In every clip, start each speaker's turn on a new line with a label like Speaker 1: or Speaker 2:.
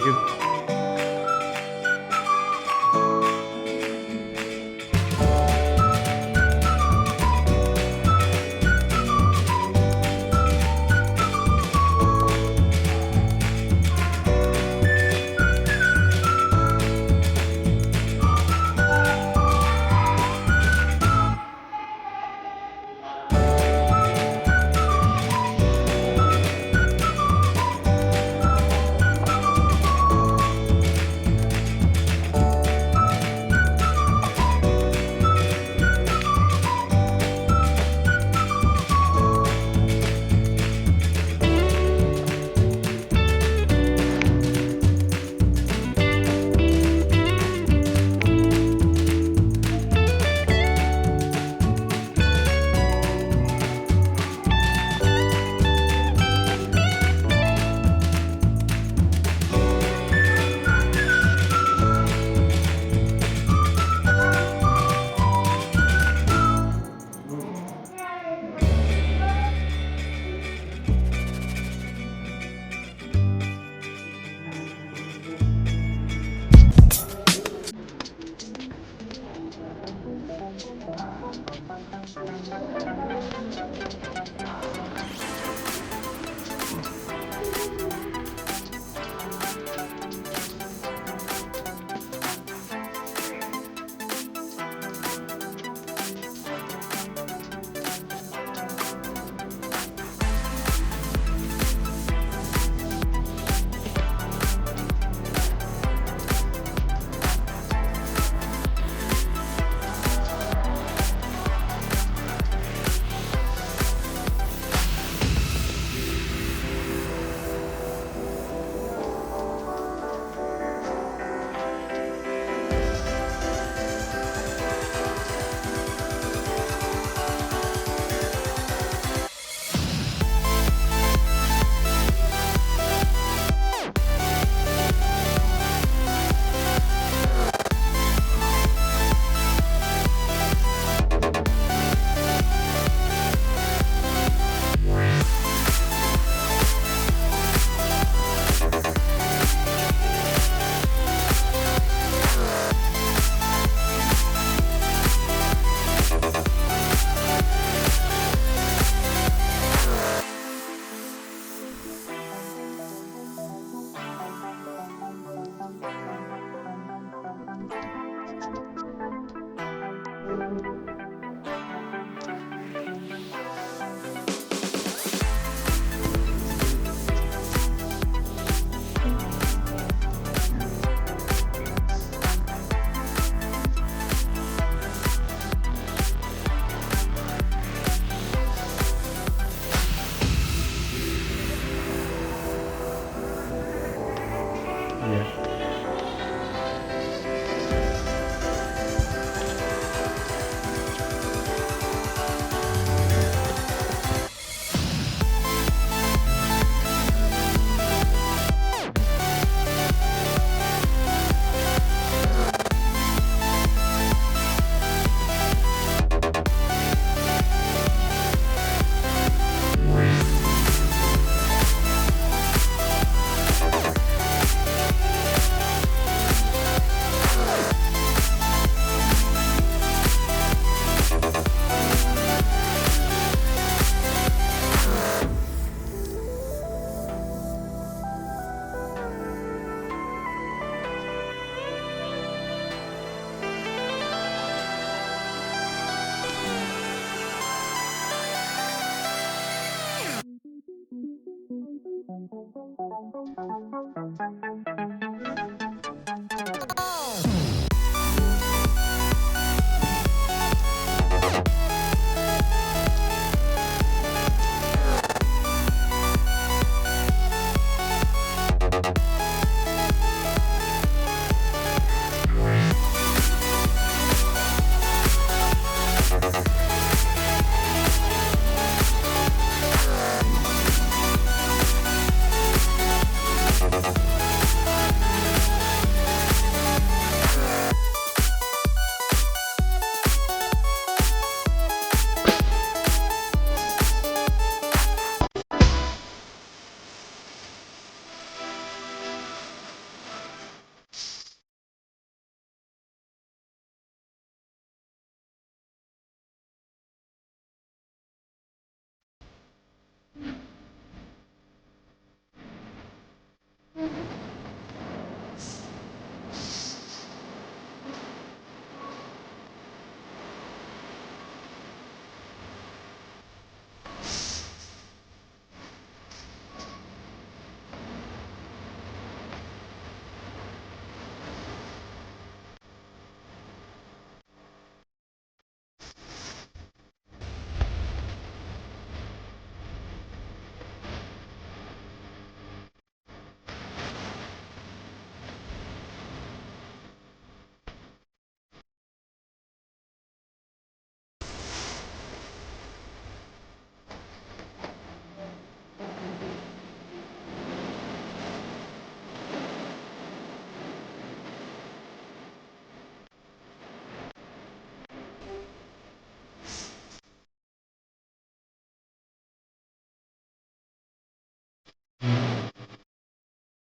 Speaker 1: you. Yeah.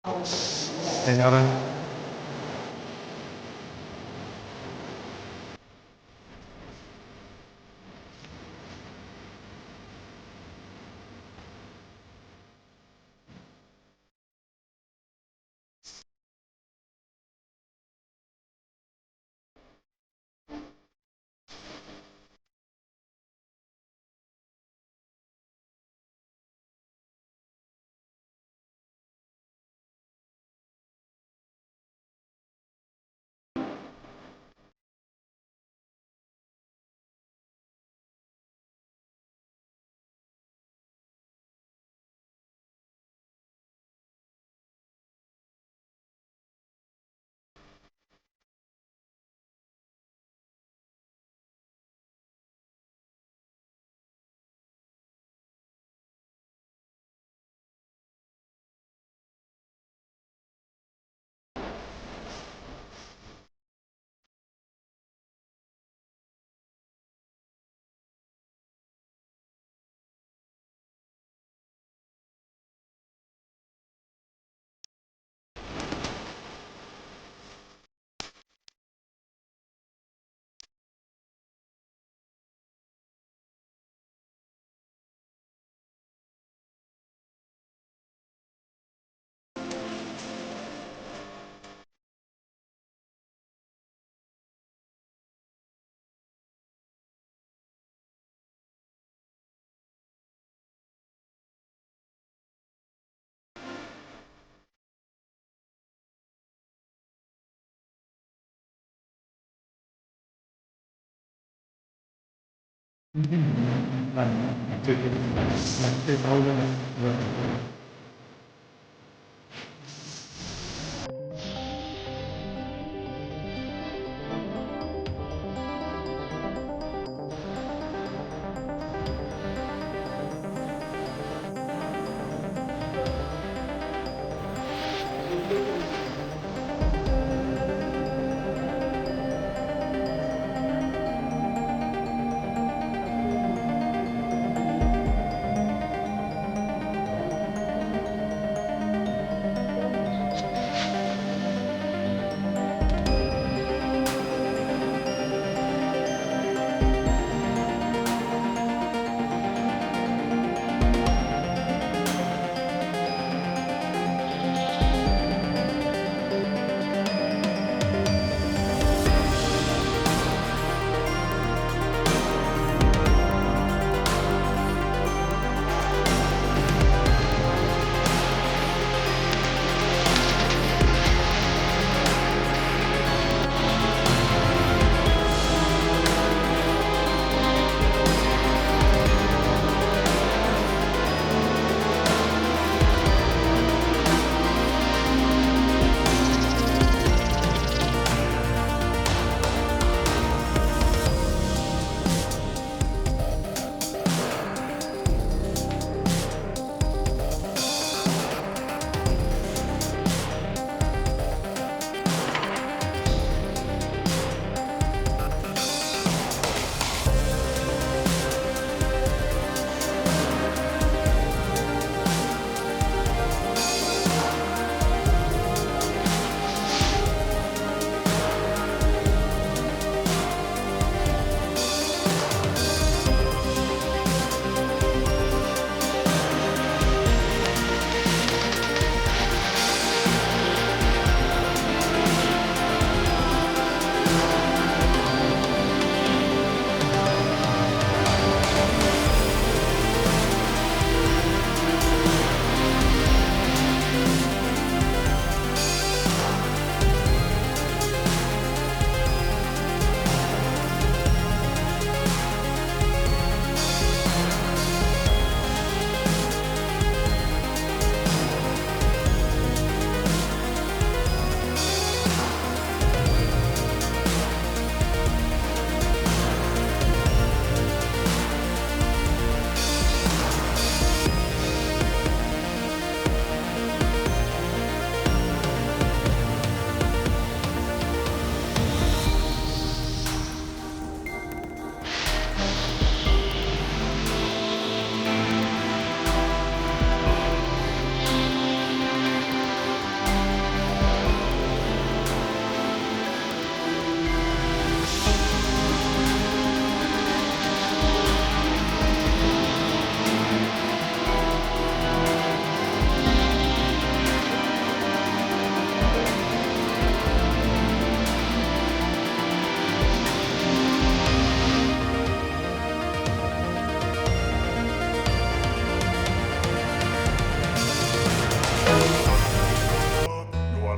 Speaker 1: Kaya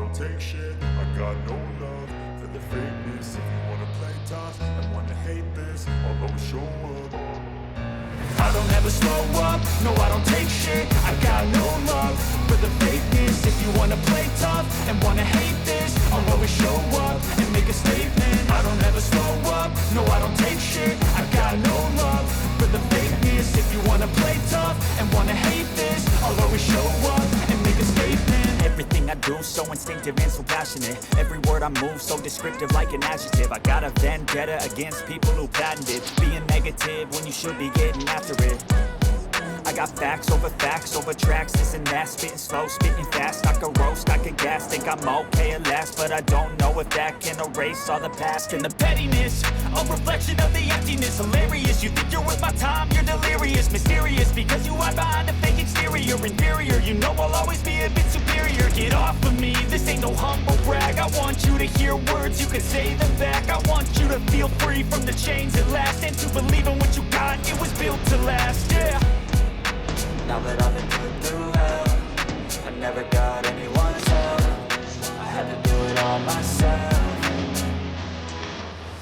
Speaker 1: don't take shit. I got no love for the fakeness. If you wanna play tough and wanna hate this, I'll always show up. I don't ever slow up, no I don't take shit. I got no love for the fakeness. If you wanna play tough and wanna hate this, I'll always show up and make a statement. I don't ever slow up, no I don't take shit. I got no love for the fakeness. If you wanna play tough and wanna hate this, I'll always show up and make a statement. Everything I do so instinctive and so passionate. Every word I move so descriptive like an adjective. I got a vendetta against people who patented being negative when you should be getting after it. I got facts over tracks, this and that. Spitting slow, spitting fast, I could roast, I could gas. Think I'm okay at last, but I don't know if that can erase all the past. And the pettiness, a reflection of the emptiness. Hilarious, you think you're worth my time, you're delirious. Mysterious, because you hide behind a fake exterior. Inferior, you know I'll always be a bit superior. Get off of me, this ain't no humble brag. I want you to hear words, you can say them back. I want you to feel free from the chains at last, and to believe in what you got, it was built to last, yeah.
Speaker 2: Now that I've been put through hell, I never got anyone's help. I had to do it all myself.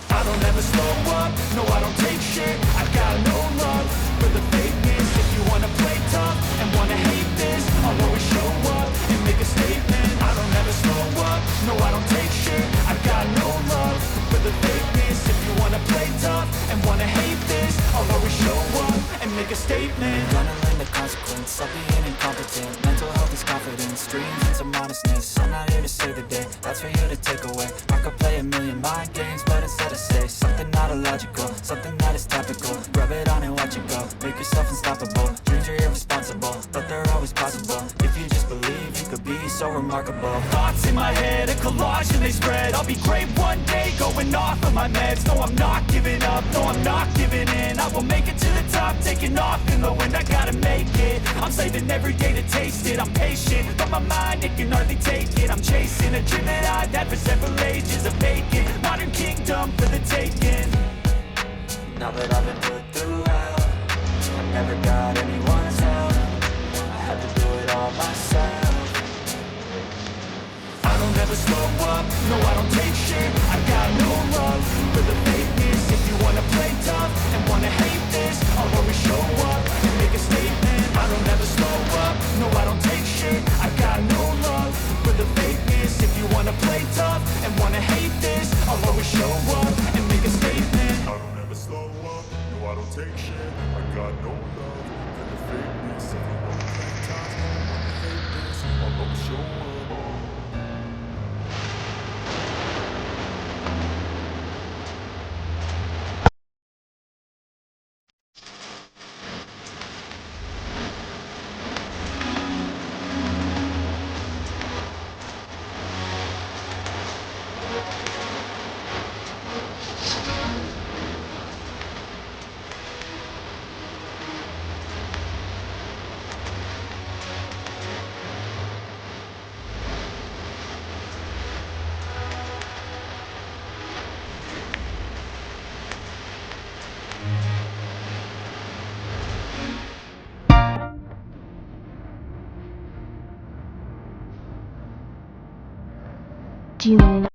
Speaker 1: I don't ever slow up, no I don't take shit. I got no love for the fakeness. If you wanna play tough and wanna hate this, I'll always show up and make a statement. I don't ever slow up, no I don't take shit. I got no love for the fakeness. If you wanna play tough and wanna hate this, I'll always show up and make a statement.
Speaker 2: Gonna learn the consequence of being incompetent. Mental health is confidence, dreams and some honestness. I'm not here to save the day, that's for you to take away. I could play a million mind games, but instead I say something not illogical, something that is topical. Rub it on and watch it go, make yourself unstoppable. Dreams are irresponsible, but they're always possible. If you just believe, you could be so remarkable.
Speaker 1: Thoughts in my head, a collage and they spread. I'll be great one day, going off of my meds. No, I'm not giving up, no, I'm not giving in. I will make it to the top, taking off in the wind. I gotta make it, I'm saving every day to taste it. I'm patient, but my mind, it can hardly take it. I'm chasing a dream that I've had for several ages. A vacant, modern kingdom for the taking.
Speaker 2: Now that I've been put through hell, I never got anyone's help. I had to do it all myself.
Speaker 1: I don't ever slow up, no I don't take shit. I got no love for the fakeness. If you wanna play tough and wanna hate this, I'll always show up and make a statement. I don't ever slow up, no I don't take shit. I got no love for the fakeness. If you wanna play tough and wanna hate this, I'll always show up and make a statement. I don't ever slow up, no I don't take shit. I got no love for the fakeness. If you wanna play tough and wanna hate this, I'll always show up.
Speaker 3: June.